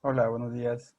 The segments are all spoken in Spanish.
Hola, buenos días.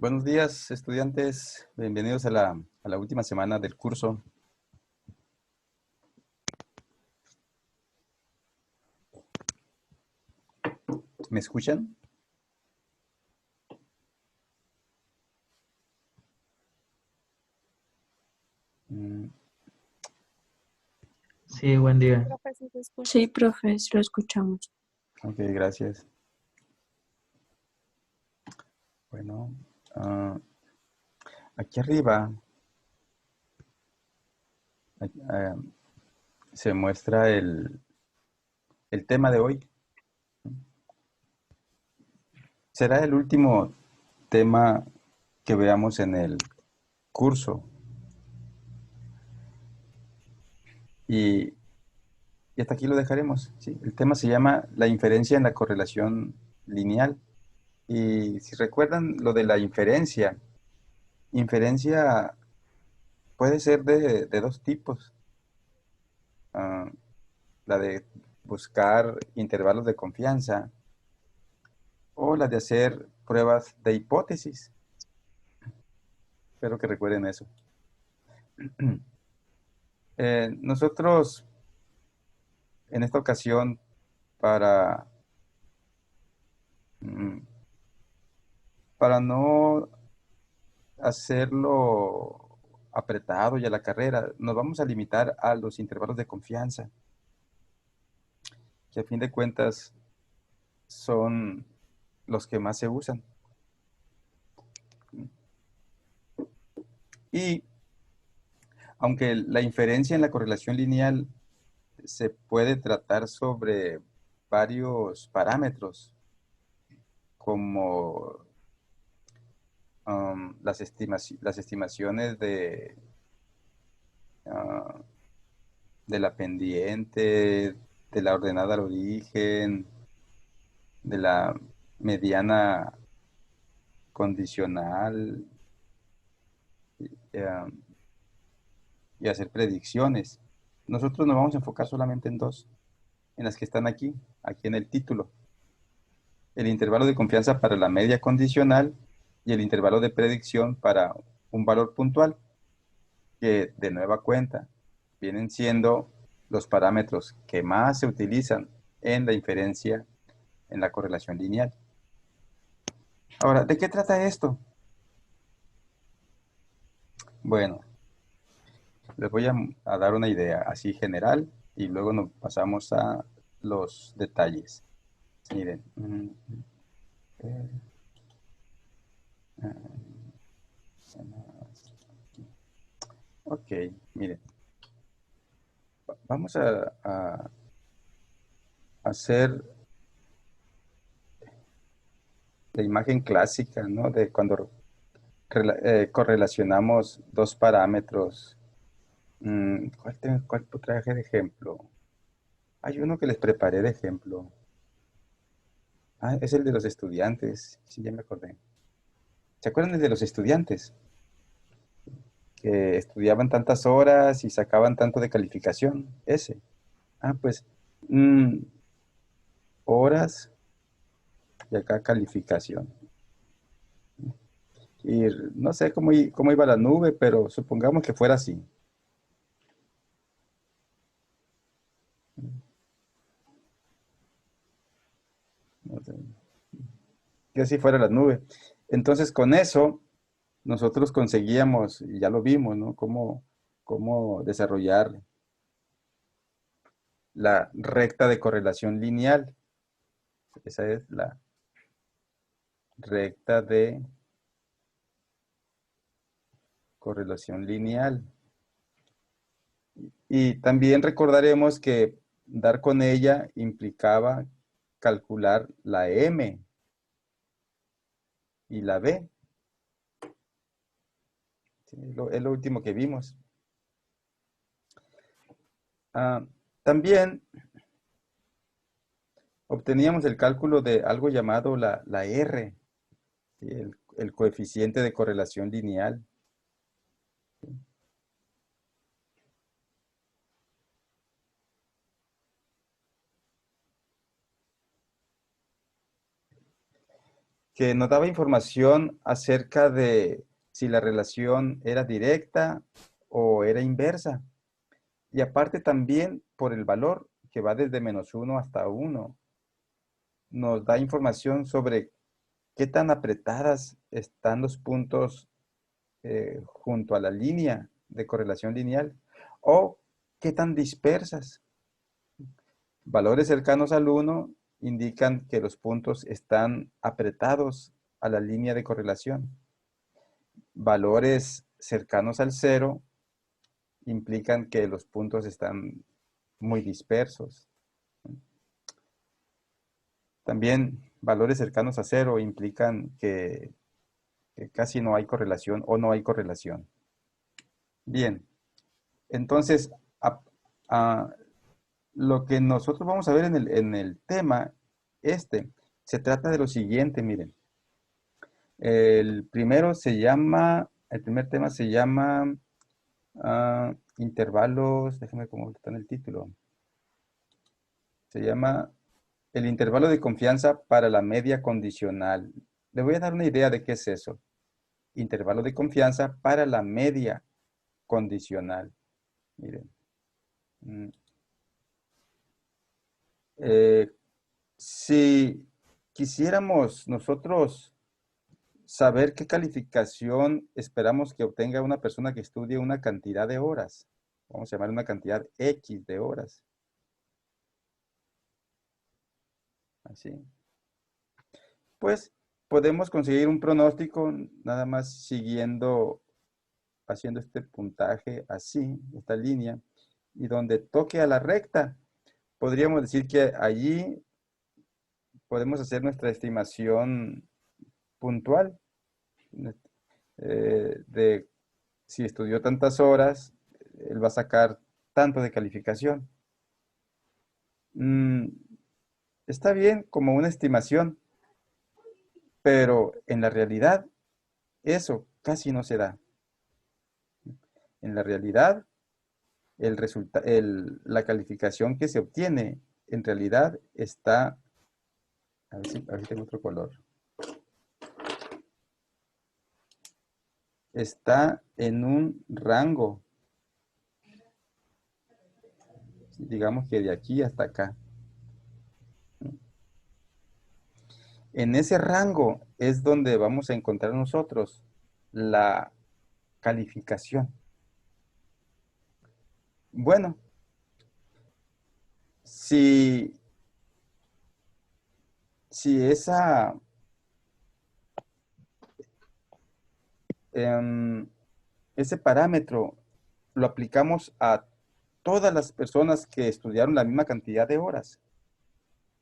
Buenos días, estudiantes. Bienvenidos a la última semana del curso. ¿Me escuchan? Mm, Sí, buen día. Profe, ¿sí se escucha? Sí, profe, lo escuchamos. ok, gracias. Bueno, aquí arriba eh, se muestra el tema de hoy. Será el último tema que veamos en el curso. Y hasta aquí lo dejaremos, ¿sí? El tema se llama la inferencia en la correlación lineal. Y si recuerdan lo de la inferencia puede ser de dos tipos. Ah, la de buscar intervalos de confianza o la de hacer pruebas de hipótesis. Espero que recuerden eso. Nosotros, en esta ocasión, para, mm, para no hacerlo apretado y a la carrera, nos vamos a limitar a los intervalos de confianza, que a fin de cuentas son los que más se usan. Y aunque la inferencia en la correlación lineal se puede tratar sobre varios parámetros, como las estimaciones ah, de la pendiente, de la ordenada al origen, de la mediana condicional, eh, y hacer predicciones. Nosotros nos vamos a enfocar solamente en dos, en las que están aquí en el título. El intervalo de confianza para la media condicional y el intervalo de predicción para un valor puntual, que de nueva cuenta vienen siendo los parámetros que más se utilizan en la inferencia en la correlación lineal. Ahora, ¿de qué trata esto? Bueno, les voy a dar una idea así general y luego nos pasamos a los detalles. Miren. Ok, miren. Vamos a hacer la imagen clásica, ¿no? De cuando correlacionamos dos parámetros. ¿Cuál traje de ejemplo? Hay uno que les preparé de ejemplo. Ah, es el de los estudiantes. Sí, ya me acordé. ¿Se acuerdan del de los estudiantes? Que estudiaban tantas horas y sacaban tanto de calificación. Ese. Ah, pues, mm, horas y acá calificación. Y no sé cómo iba la nube, pero supongamos que fuera así. No sé, que así fuera la nube. Entonces, con eso, nosotros conseguíamos, y ya lo vimos, ¿no? Cómo desarrollar la recta de correlación lineal. Esa es la recta de correlación lineal. Y también recordaremos que dar con ella implicaba calcular la M y la B. Sí, es lo último que vimos. Ah, también obteníamos el cálculo de algo llamado la R, ¿sí? El coeficiente de correlación lineal. Que nos daba información acerca de si la relación era directa o era inversa. Y aparte también por el valor que va desde -1 hasta 1, nos da información sobre qué tan apretadas están los puntos junto a la línea de correlación lineal o qué tan dispersas. Valores cercanos al 1 indican que los puntos están apretados a la línea de correlación. Valores cercanos al 0 implican que los puntos están muy dispersos. También valores cercanos a 0 implican que casi no hay correlación o no hay correlación. Bien, entonces a- a- lo que nosotros vamos a ver en el tema se trata de lo siguiente, miren. El primer tema se llama intervalos, déjame cómo está en el título. Se llama el intervalo de confianza para la media condicional. Le voy a dar una idea de qué es eso. Intervalo de confianza para la media condicional. Miren. Mm, eh, si quisiéramos nosotros saber qué calificación esperamos que obtenga una persona que estudie una cantidad de horas, vamos a llamar una cantidad X de horas, así, pues podemos conseguir un pronóstico nada más haciendo este puntaje así, esta línea, y donde toque a la recta, podríamos decir que allí podemos hacer nuestra estimación puntual de si estudió tantas horas, él va a sacar tanto de calificación. Mm, está bien como una estimación, pero en la realidad eso casi no se da. En la realidad, la calificación que se obtiene en realidad está, a ver si tengo otro color, está en un rango, digamos que de aquí hasta acá. En ese rango es donde vamos a encontrar nosotros la calificación. Bueno, si, si ese parámetro lo aplicamos a todas las personas que estudiaron la misma cantidad de horas,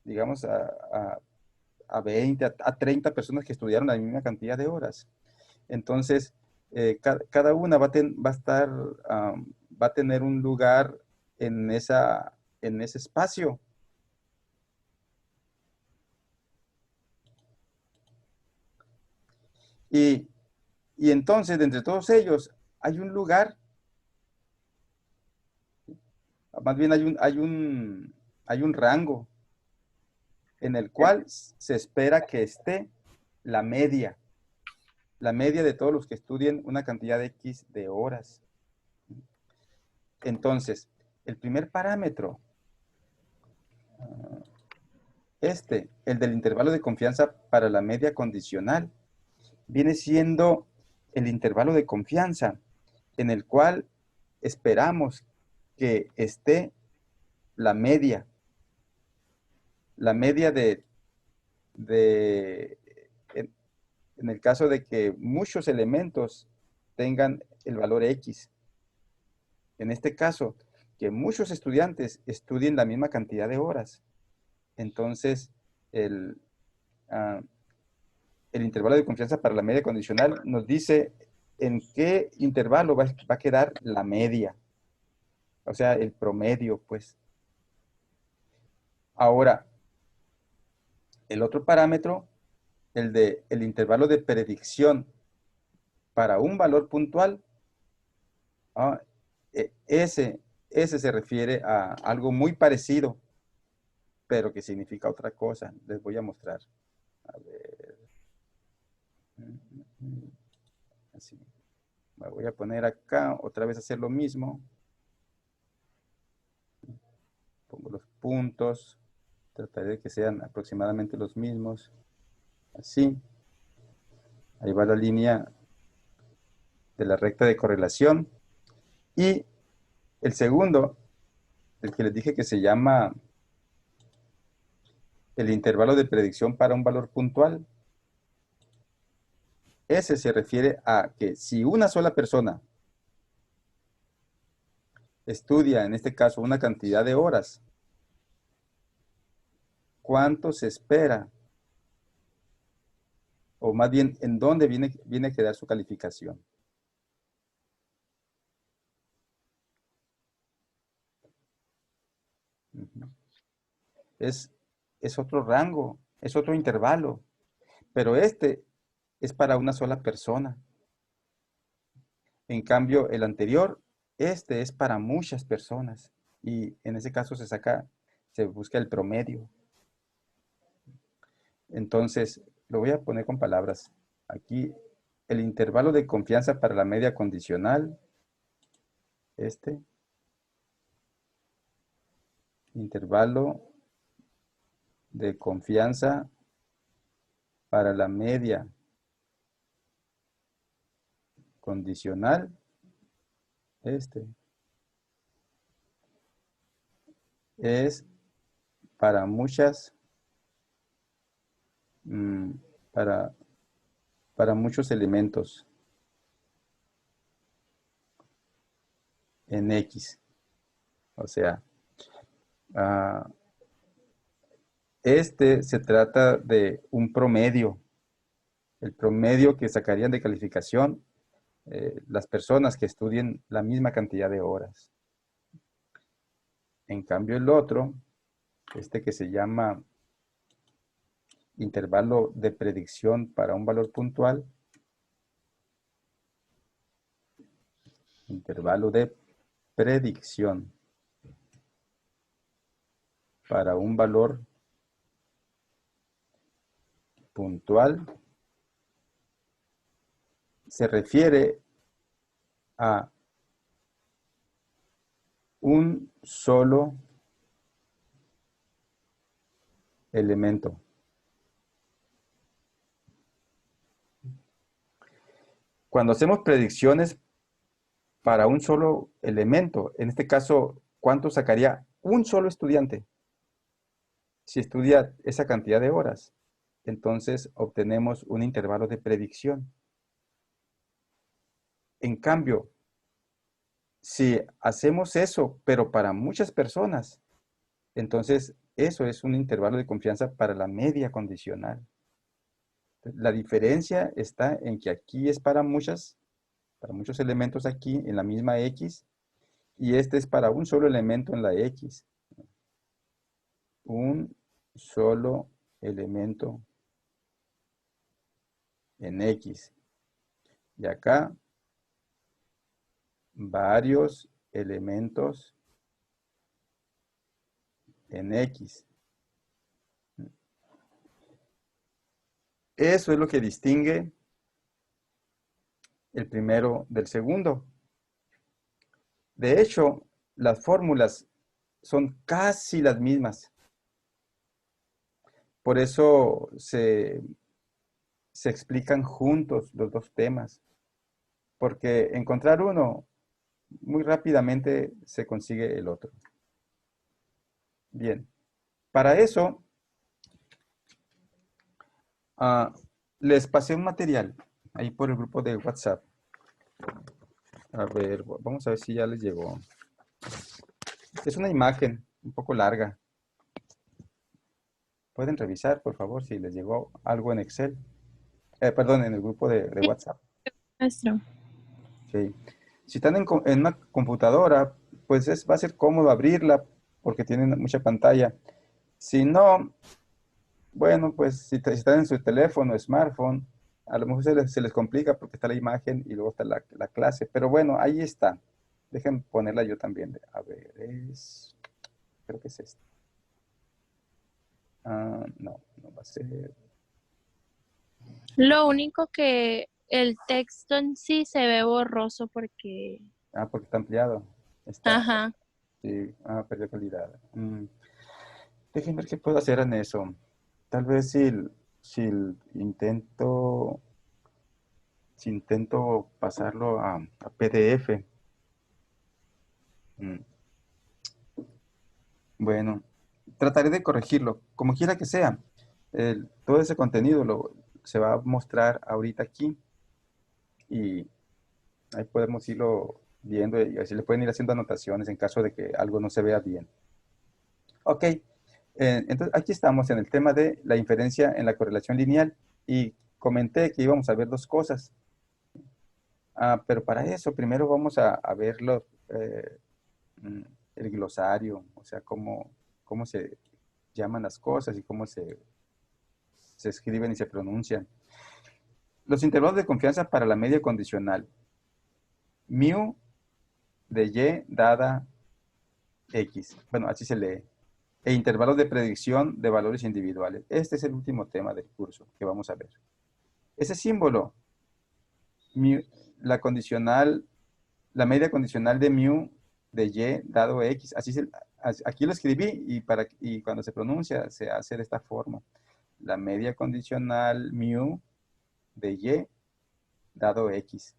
digamos a 20, a 30 personas que estudiaron la misma cantidad de horas. Entonces, cada una va a estar, va a tener un lugar en ese espacio. Y, y entonces, de entre todos ellos, hay un lugar, más bien hay un rango en el cual se espera que esté la media de todos los que estudien una cantidad de X de horas. Entonces, el primer parámetro, el del intervalo de confianza para la media condicional, viene siendo el intervalo de confianza en el cual esperamos que esté la media de en el caso de que muchos elementos tengan el valor X. En este caso, que muchos estudiantes estudien la misma cantidad de horas. Entonces, el, uh, el intervalo de confianza para la media condicional nos dice en qué intervalo va a quedar la media. O sea, el promedio, pues. Ahora, el otro parámetro, el intervalo de predicción para un valor puntual, ah, ese se refiere a algo muy parecido, pero que significa otra cosa. Les voy a mostrar. A ver. Así. Me voy a poner acá, otra vez hacer lo mismo. Pongo los puntos. Trataré de que sean aproximadamente los mismos. Así. Ahí va la línea de la recta de correlación. Y el segundo, el que les dije que se llama el intervalo de predicción para un valor puntual. Ese se refiere a que si una sola persona estudia, en este caso, una cantidad de horas, ¿cuánto se espera? O más bien, ¿en dónde viene a quedar su calificación? Es, es otro rango, es otro intervalo, pero este es para una sola persona. En cambio, el anterior, este es para muchas personas. Y en ese caso se busca el promedio. Entonces, lo voy a poner con palabras. Aquí, el intervalo de confianza para la media condicional, intervalo de confianza para la media condicional, es para muchas, para, para muchos elementos en X. O sea, se trata de un promedio, el promedio que sacarían de calificación las personas que estudien la misma cantidad de horas. En cambio, el otro, que se llama intervalo de predicción para un valor puntual, intervalo de predicción para un valor puntual se refiere a un solo elemento. Cuando hacemos predicciones para un solo elemento, en este caso, ¿cuánto sacaría un solo estudiante si estudia esa cantidad de horas? Entonces obtenemos un intervalo de predicción. En cambio, si hacemos eso, pero para muchas personas, entonces eso es un intervalo de confianza para la media condicional. La diferencia está en que aquí es para muchos elementos aquí en la misma X, y este es para un solo elemento en la X. Un solo elemento en X. Y acá, varios elementos en X. Eso es lo que distingue el primero del segundo. De hecho, las fórmulas son casi las mismas. Por eso se explican juntos los dos temas. Porque encontrar uno, muy rápidamente se consigue el otro. Bien, para eso les pasé un material ahí por el grupo de WhatsApp. A ver, vamos a ver si ya les llegó. Es una imagen un poco larga. Pueden revisar, por favor, si les llegó algo en Excel. Perdón, en el grupo de Sí, WhatsApp. maestro. Okay. Si están en una computadora, pues va a ser cómodo abrirla porque tienen mucha pantalla. Si no, bueno, pues si están en su teléfono, smartphone, a lo mejor se les complica porque está la imagen y luego está la clase. Pero bueno, ahí está. Dejen ponerla yo también. A ver, creo que es esta. No, no va a ser. Lo único que el texto en sí se ve borroso porque... Porque está ampliado. Está, Ajá. sí, perdió calidad. Dejen ver qué puedo hacer en eso. Tal vez si intento, si intento pasarlo a PDF. mm, Bueno, trataré de corregirlo, como quiera que sea. Todo ese contenido se va a mostrar ahorita aquí y ahí podemos irlo viendo y así le pueden ir haciendo anotaciones en caso de que algo no se vea bien. Ok, entonces aquí estamos en el tema de la inferencia en la correlación lineal y comenté que íbamos a ver dos cosas. Pero para eso primero vamos a ver mm, el glosario, o sea, cómo se llaman las cosas y cómo se escriben y se pronuncian. Los intervalos de confianza para la media condicional. Mu de y dada x. Bueno, así se lee. E intervalos de predicción de valores individuales. Este es el último tema del curso que vamos a ver. Ese símbolo, la condicional, la media condicional de mu de y dado x. Aquí lo escribí y cuando se pronuncia se hace de esta forma. La media condicional mu de y dado x.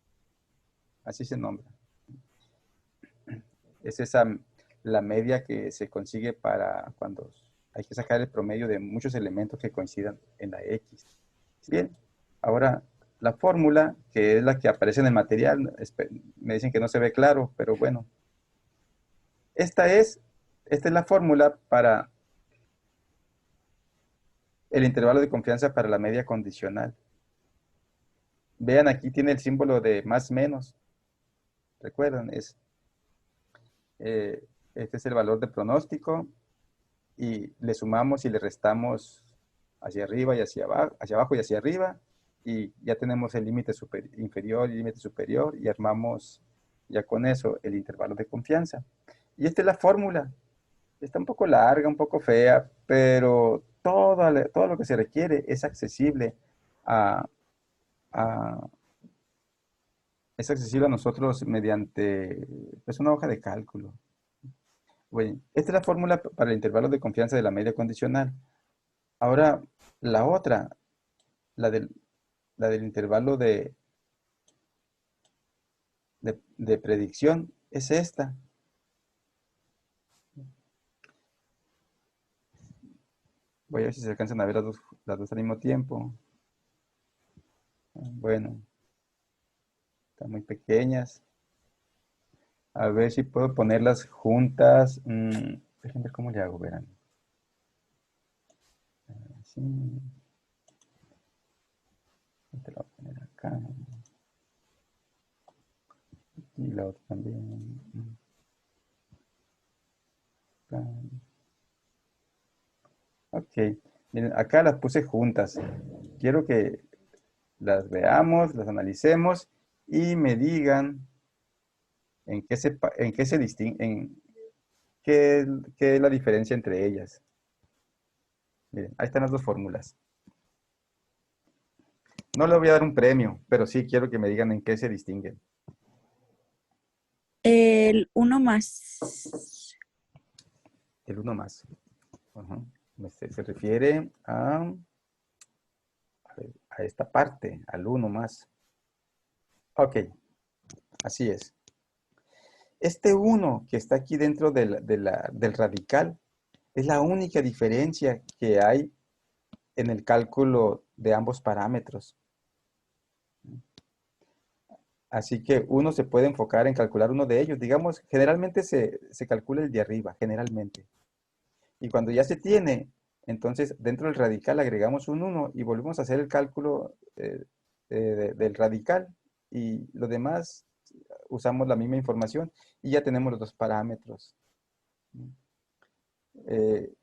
Así se nombra. Es la media que se consigue para cuando hay que sacar el promedio de muchos elementos que coincidan en la X. Bien, ahora la fórmula, que es la que aparece en el material, me dicen que no se ve claro, pero bueno. Esta es la fórmula para el intervalo de confianza para la media condicional. Vean, aquí tiene el símbolo de más menos. ¿Recuerdan? Este es el valor de pronóstico y le sumamos y le restamos hacia arriba y hacia abajo y hacia arriba, y ya tenemos el límite inferior y límite superior y armamos ya con eso el intervalo de confianza. Y esta es la fórmula. Está un poco larga, un poco fea, pero todo lo que se requiere es accesible a, a- es accesible a nosotros mediante pues, una hoja de cálculo. Bueno, esta es la fórmula para el intervalo de confianza de la media condicional. Ahora, la otra, la del, la del intervalo de predicción, es esta. Voy a ver si se alcanzan a ver las dos al mismo tiempo. Bueno, están muy pequeñas. A ver si puedo ponerlas juntas. Déjenme ver cómo le hago, verán. Así. Esta la voy a poner acá. Y la otra también. Acá. Ok. Miren, acá las puse juntas. Quiero que las veamos, las analicemos y me digan en qué se distinguen, qué es la diferencia entre ellas. Miren, ahí están las dos fórmulas. No le voy a dar un premio, pero sí quiero que me digan en qué se distinguen. El uno más. El uno más. Ajá. Se refiere a esta parte, al uno más. Ok, así es. Este uno que está aquí dentro del radical es la única diferencia que hay en el cálculo de ambos parámetros. Así que uno se puede enfocar en calcular uno de ellos. Digamos, generalmente se calcula el de arriba, generalmente. Y cuando ya se tiene, entonces dentro del radical agregamos un uno y volvemos a hacer el cálculo del radical. Y lo demás usamos la misma información y ya tenemos los dos parámetros. Eh,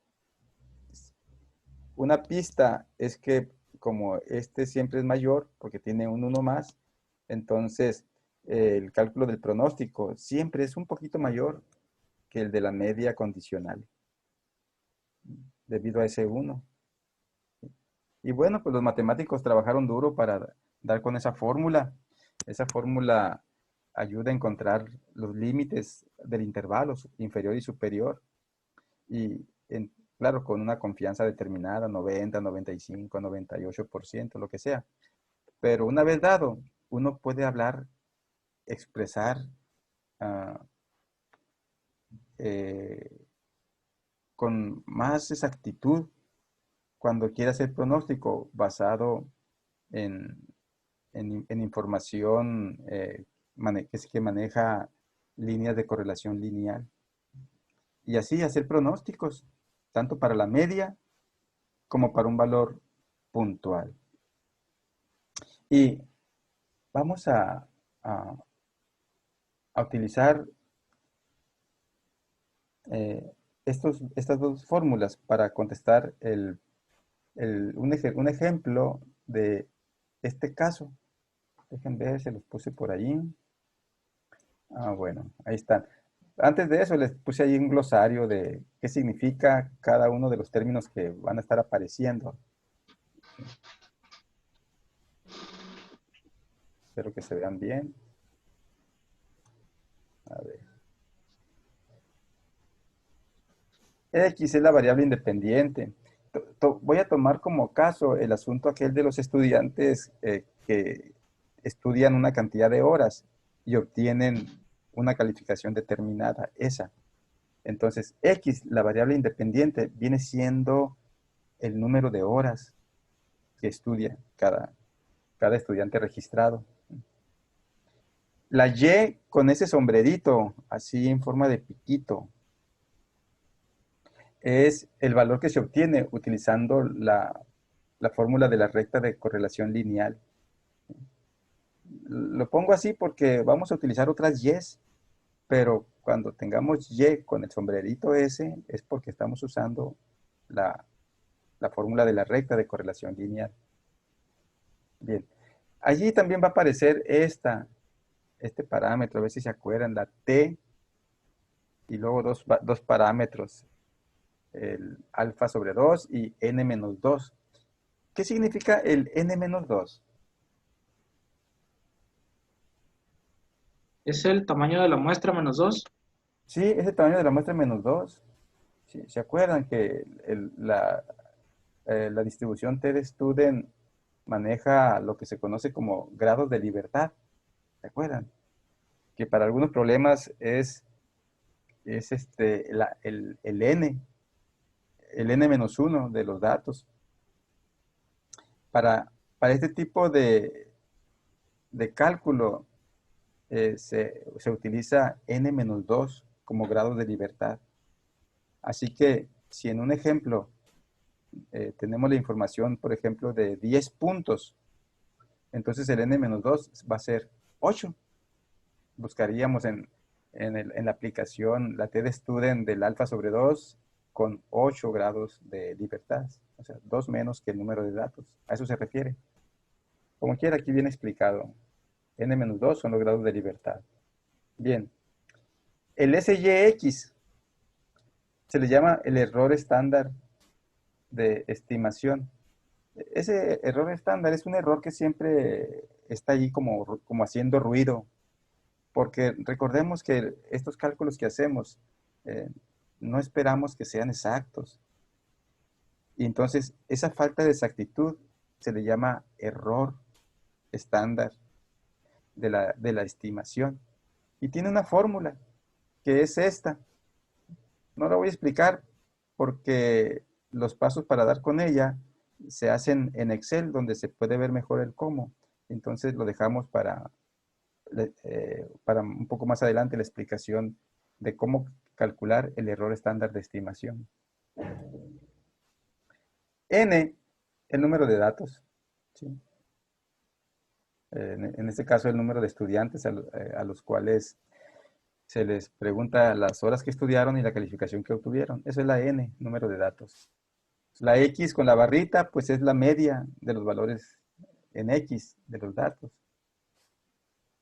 una pista es que como este siempre es mayor, porque tiene un uno más, entonces el cálculo del pronóstico siempre es un poquito mayor que el de la media condicional, debido a ese uno. Y bueno, pues los matemáticos trabajaron duro para dar con esa fórmula. Esa fórmula ayuda a encontrar los límites del intervalo inferior y superior. Y claro, con una confianza determinada, 90, 95, 98%, lo que sea. Pero una vez dado, uno puede hablar, expresar ah, eh, con más exactitud cuando quiere hacer pronóstico basado en, en información que maneja líneas de correlación lineal. Y así hacer pronósticos, tanto para la media como para un valor puntual. Y vamos a- a utilizar eh, estas dos fórmulas para contestar un ejemplo de este caso. Dejen ver, se los puse por ahí. Bueno, ahí están. Antes de eso les puse ahí un glosario de qué significa cada uno de los términos que van a estar apareciendo. Espero que se vean bien. A ver. X es la variable independiente. Voy a tomar como caso el asunto aquel de los estudiantes que estudian una cantidad de horas y obtienen una calificación determinada, esa. Entonces, X, la variable independiente, viene siendo el número de horas que estudia cada estudiante registrado. La Y con ese sombrerito, así en forma de piquito, es el valor que se obtiene utilizando la fórmula de la recta de correlación lineal. Lo pongo así porque vamos a utilizar otras Y's, pero cuando tengamos Y con el sombrerito ese, es porque estamos usando la, la fórmula de la recta de correlación lineal. Bien, allí también va a aparecer esta. este parámetro, a ver si se acuerdan, la t y luego dos parámetros, el alfa sobre 2 y n menos 2. ¿Qué significa el n menos 2? Es el tamaño de la muestra menos 2. Sí, es el tamaño de la muestra menos 2. Sí, ¿se acuerdan que la distribución t de Student maneja lo que se conoce como grados de libertad? ¿Se acuerdan? Que para algunos problemas es el n menos 1 de los datos. Para este tipo de cálculo se utiliza n menos 2 como grado de libertad. Así que si en un ejemplo tenemos la información, por ejemplo, de 10 puntos, entonces el n menos 2 va a ser 8. Buscaríamos en la aplicación la t de Student del alfa sobre 2 con 8 grados de libertad. O sea, 2 menos que el número de datos. A eso se refiere. Como quiera, aquí viene explicado. N menos 2 son los grados de libertad. Bien. El SYX se le llama el error estándar de estimación. Ese error estándar es un error que siempre está ahí como haciendo ruido, porque recordemos que estos cálculos que hacemos eh, no esperamos que sean exactos. Y entonces esa falta de exactitud se le llama error estándar de la estimación. Y tiene una fórmula, que es esta. No la voy a explicar porque los pasos para dar con ella se hacen en Excel, donde se puede ver mejor el cómo. Entonces lo dejamos para un poco más adelante la explicación de cómo calcular el error estándar de estimación. N, el número de datos. ¿Sí? En este caso, el número de estudiantes a los cuales se les pregunta las horas que estudiaron y la calificación que obtuvieron. Eso es la N, número de datos. La X con la barrita, pues es la media de los valores en X de los datos.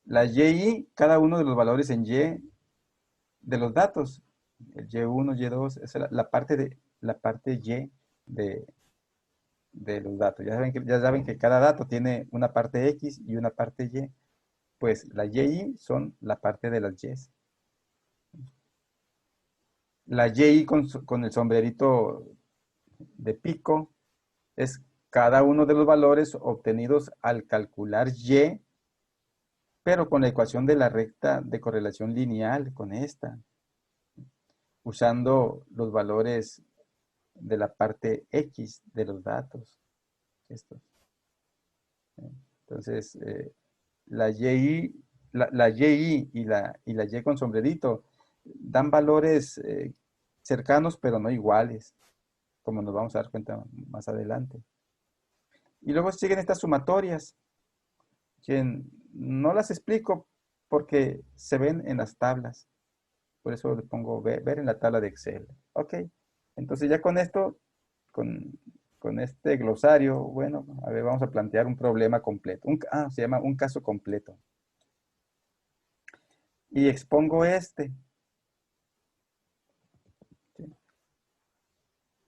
La Y, cada uno de los valores en Y de los datos. El Y1, Y2, esa es la parte Y de los datos. Ya saben que cada dato tiene una parte X y una parte Y. Pues la Y son la parte de las Y. La Y con el sombrerito de pico es cada uno de los valores obtenidos al calcular Y, pero con la ecuación de la recta de correlación lineal, con esta, usando los valores de la parte X de los datos. Estos. Entonces, la Y y la Y con sombrerito dan valores cercanos, pero no iguales, como nos vamos a dar cuenta más adelante. Y luego siguen estas sumatorias, que no las explico porque se ven en las tablas. Por eso le pongo ver en la tabla de Excel. Ok, entonces ya con esto, con este glosario, bueno, a ver, vamos a plantear un problema completo. Se llama un caso completo. Y expongo este. ¿Sí?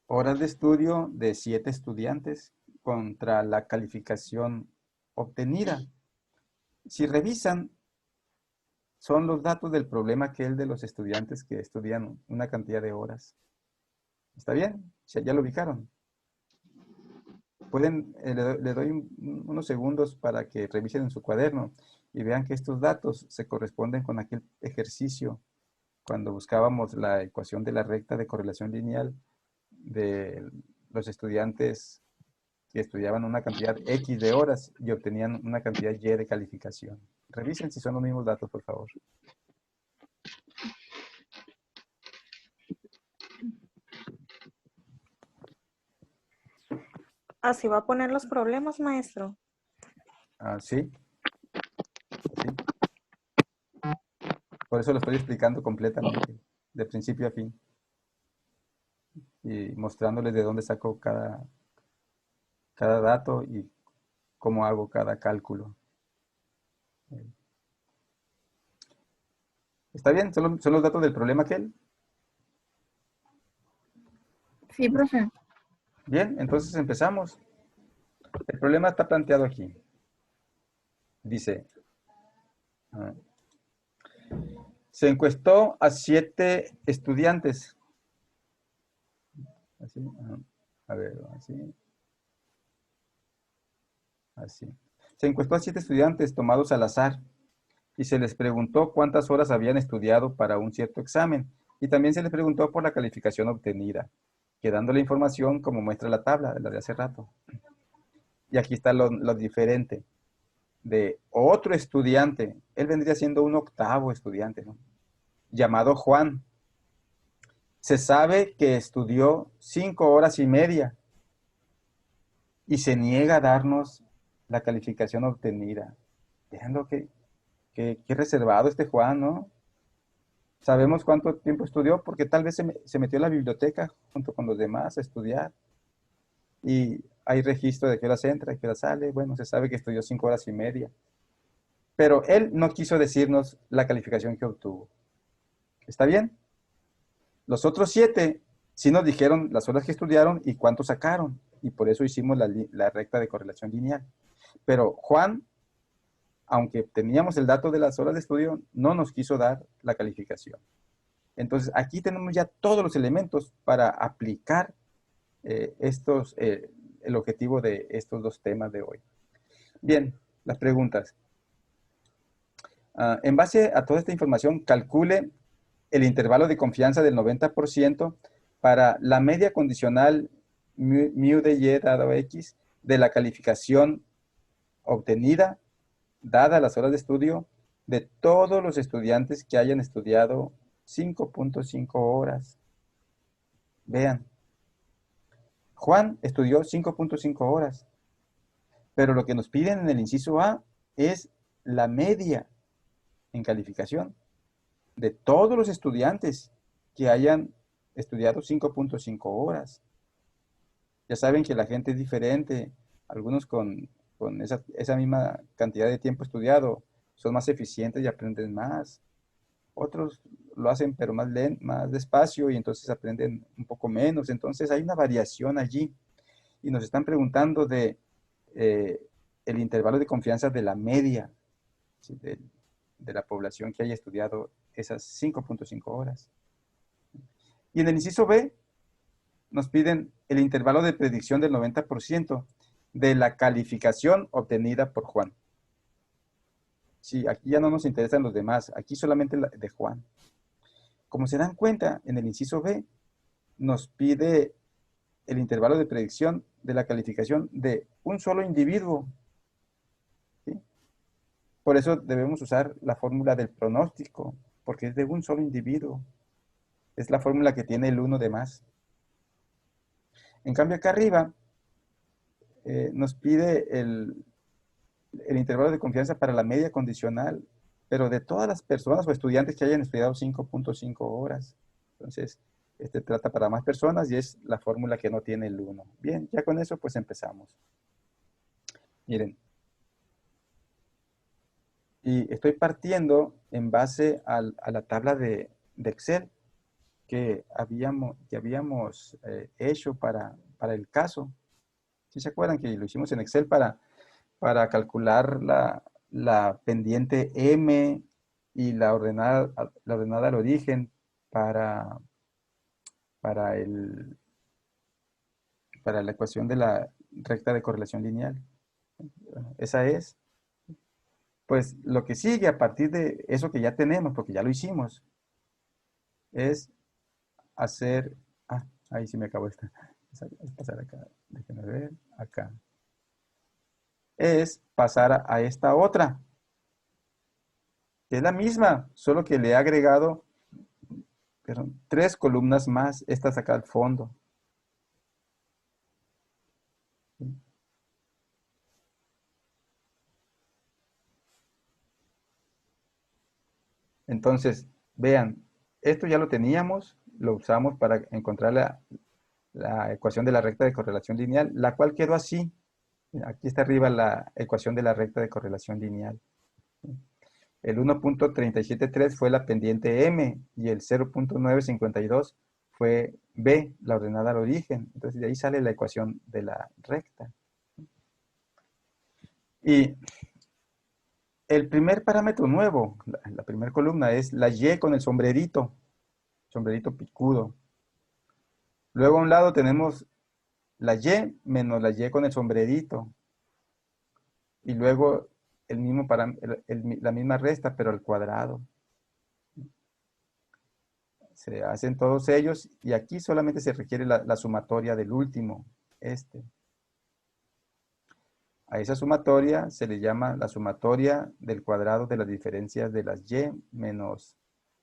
Horas de estudio de 7 estudiantes contra la calificación obtenida. Si revisan, son los datos del problema que el de los estudiantes que estudian una cantidad de horas. ¿Está bien? Ya lo ubicaron. Le doy unos segundos para que revisen en su cuaderno y vean que estos datos se corresponden con aquel ejercicio cuando buscábamos la ecuación de la recta de correlación lineal de los estudiantes que estudiaban una cantidad X de horas y obtenían una cantidad Y de calificación. Revisen si son los mismos datos, por favor. Así va a poner los problemas, maestro. Sí. Sí. Por eso lo estoy explicando completamente, de principio a fin. Y mostrándoles de dónde saco cada dato y cómo hago cada cálculo. ¿Está bien? ¿Son los datos del problema aquel? Sí, profe. Bien, entonces empezamos. El problema está planteado aquí. Dice, ah, se encuestó a 7 estudiantes. Así, a ver, así. Así. Se encuestó a 7 estudiantes tomados al azar y se les preguntó cuántas horas habían estudiado para un cierto examen y también se les preguntó por la calificación obtenida, quedando la información como muestra la tabla, la de hace rato. Y aquí está lo diferente de otro estudiante. Él vendría siendo un octavo estudiante, ¿no? Llamado Juan. Se sabe que estudió 5 horas y media y se niega a darnos la calificación obtenida. Vean lo que reservado este Juan, ¿no? Sabemos cuánto tiempo estudió porque tal vez se metió en la biblioteca junto con los demás a estudiar. Y hay registro de qué horas entra y qué horas sale. Bueno, se sabe que estudió 5 horas y media. Pero él no quiso decirnos la calificación que obtuvo. ¿Está bien? Los otros 7 sí nos dijeron las horas que estudiaron y cuánto sacaron. Y por eso hicimos la recta de correlación lineal. Pero Juan, aunque teníamos el dato de las horas de estudio, no nos quiso dar la calificación. Entonces, aquí tenemos ya todos los elementos para aplicar el objetivo de estos 2 temas de hoy. Bien, las preguntas. En base a toda esta información, calcule el intervalo de confianza del 90% para la media condicional mu de y dado x de la calificación obtenida, dada las horas de estudio, de todos los estudiantes que hayan estudiado 5.5 horas. Vean, Juan estudió 5.5 horas, pero lo que nos piden en el inciso A es la media en calificación de todos los estudiantes que hayan estudiado 5.5 horas. Ya saben que la gente es diferente, algunos con esa misma cantidad de tiempo estudiado son más eficientes y aprenden más. Otros lo hacen pero más despacio y entonces aprenden un poco menos. Entonces hay una variación allí. Y nos están preguntando de el intervalo de confianza de la media, ¿sí? de la población que haya estudiado esas 5.5 horas. Y en el inciso B nos piden el intervalo de predicción del 90% de la calificación obtenida por Juan. Sí, aquí ya no nos interesan los demás, aquí solamente la de Juan. Como se dan cuenta, en el inciso B nos pide el intervalo de predicción de la calificación de un solo individuo. ¿Sí? Por eso debemos usar la fórmula del pronóstico, porque es de un solo individuo. Es la fórmula que tiene el 1 de más. En cambio, acá arriba nos pide el intervalo de confianza para la media condicional, pero de todas las personas o estudiantes que hayan estudiado 5.5 horas. Entonces, este trata para más personas y es la fórmula que no tiene el 1. Bien, ya con eso pues empezamos. Miren. Y estoy partiendo en base a la tabla de Excel que habíamos hecho para el caso. ¿Sí se acuerdan que lo hicimos en Excel para calcular la pendiente M y la ordenada al origen para la ecuación de la recta de correlación lineal? Esa es. Pues lo que sigue a partir de eso que ya tenemos, porque ya lo hicimos, es hacer... ahí sí me acabó esta. Es pasar acá. Déjenme ver. Acá. Es pasar a esta otra. Que es la misma, solo que le he agregado 3 columnas más. Estas acá al fondo. Entonces, vean, esto ya lo teníamos, lo usamos para encontrar la ecuación de la recta de correlación lineal, la cual quedó así. Aquí está arriba la ecuación de la recta de correlación lineal. El 1.373 fue la pendiente M y el 0.952 fue B, la ordenada al origen. Entonces de ahí sale la ecuación de la recta. Y el primer parámetro nuevo, la primera columna, es la Y con el sombrerito picudo. Luego a un lado tenemos la Y menos la Y con el sombrerito. Y luego el mismo la misma resta, pero al cuadrado. Se hacen todos ellos y aquí solamente se requiere la sumatoria del último, este. A esa sumatoria se le llama la sumatoria del cuadrado de las diferencias de las Y menos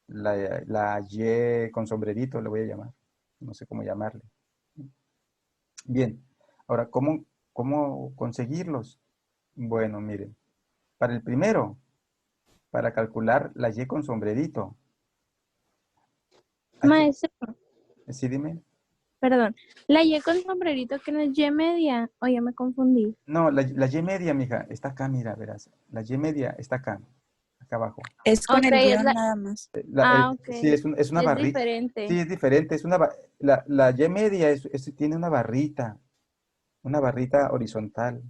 la Y con sombrerito, le voy a llamar. No sé cómo llamarle. Bien, ahora, ¿cómo conseguirlos? Bueno, miren, para el primero, para calcular la Y con sombrerito. Maestro, Sí, dime. perdón. La Y con sombrerito que no es Y media. O ya me confundí. No, la Y media, mija, está acá, mira, verás. La Y media está acá abajo. Es con Ok, el es guión la... nada más. Ok. Sí, es una Es barrita. diferente. Sí, es diferente. La Y media tiene una barrita horizontal.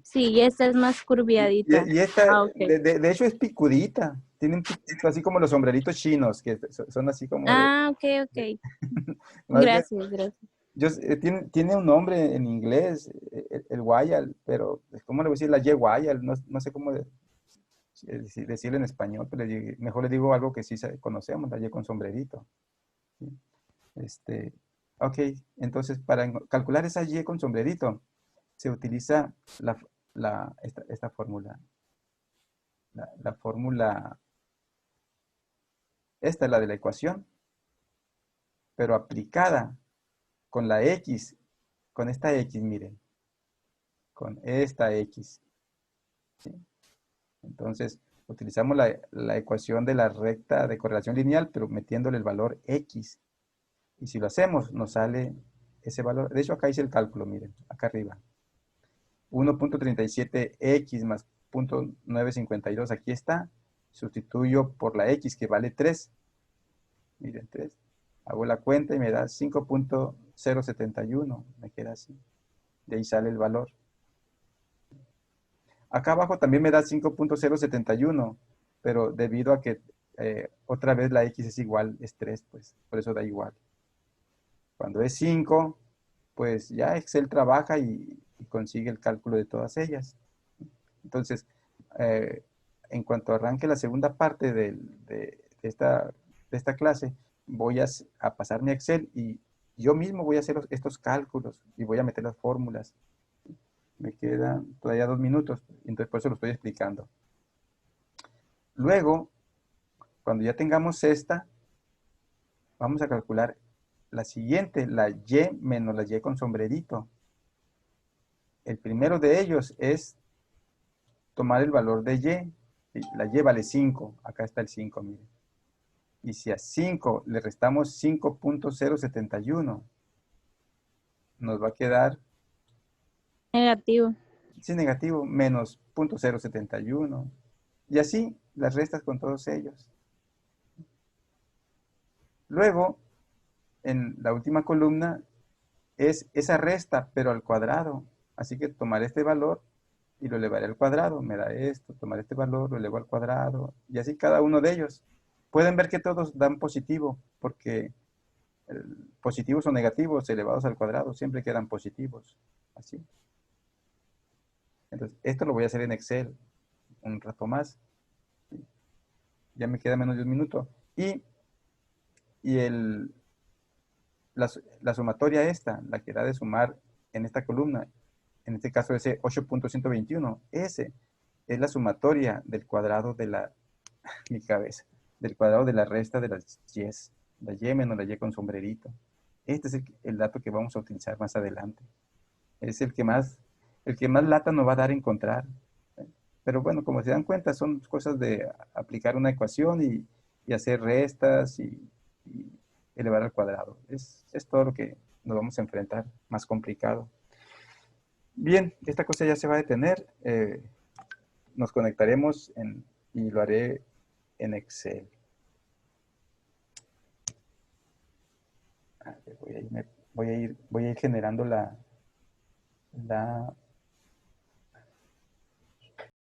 Sí, y esta es más curviadita. Y esta, Ah, ok. de hecho, es picudita. Tiene un picudito, así como los sombreritos chinos, que son así como de... Ah, ok, ok. más bien, Gracias, gracias. tiene un nombre en inglés, el guayal, pero ¿cómo le voy a decir? La Y guayal, no sé cómo decirlo en español, pero mejor le digo algo que sí conocemos, la Y con sombrerito. ¿Sí? Ok, entonces para calcular esa Y con sombrerito se utiliza esta fórmula. La fórmula, esta es la de la ecuación, pero aplicada con la X, con esta X, miren, con esta X. ¿Sí? Entonces, utilizamos la ecuación de la recta de correlación lineal, pero metiéndole el valor X. Y si lo hacemos, nos sale ese valor. De hecho, acá hice el cálculo, miren, acá arriba. 1.37x más 0.952, aquí está. Sustituyo por la X, que vale 3. Miren, 3. Hago la cuenta y me da 5.071. Me queda así. De ahí sale el valor. Acá abajo también me da 5.071, pero debido a que otra vez la X es igual, es 3, pues por eso da igual. Cuando es 5, pues ya Excel trabaja y consigue el cálculo de todas ellas. Entonces, en cuanto arranque la segunda parte de esta clase, voy a pasar mi Excel y yo mismo voy a hacer estos cálculos y voy a meter las fórmulas. Me quedan todavía 2 minutos, entonces por eso lo estoy explicando. Luego, cuando ya tengamos esta, vamos a calcular la siguiente, la Y menos la Y con sombrerito. El primero de ellos es tomar el valor de Y. La Y vale 5. Acá está el 5, miren. Y si a 5 le restamos 5.071, nos va a quedar, Negativo. sí, negativo, menos 0.071. Y así las restas con todos ellos. Luego, en la última columna, es esa resta, pero al cuadrado. Así que tomaré este valor y lo elevaré al cuadrado. Me da esto, tomaré este valor, lo elevo al cuadrado. Y así cada uno de ellos. Pueden ver que todos dan positivo, porque positivos o negativos elevados al cuadrado siempre quedan positivos. Así. Entonces, esto lo voy a hacer en Excel un rato más. Ya me queda menos de un minuto. Y la sumatoria esta, la que da de sumar en esta columna, en este caso ese 8.121, ese es la sumatoria del cuadrado de mi cabeza, del cuadrado de la resta de las Y's, la Y menos la Y con sombrerito. Este es el dato que vamos a utilizar más adelante. Es el que más lata nos va a dar encontrar. Pero bueno, como se dan cuenta, son cosas de aplicar una ecuación y hacer restas y elevar al cuadrado. Es todo lo que nos vamos a enfrentar, más complicado. Bien, esta cosa ya se va a detener. Nos conectaremos en y lo haré en Excel. A ver, voy a ir generando la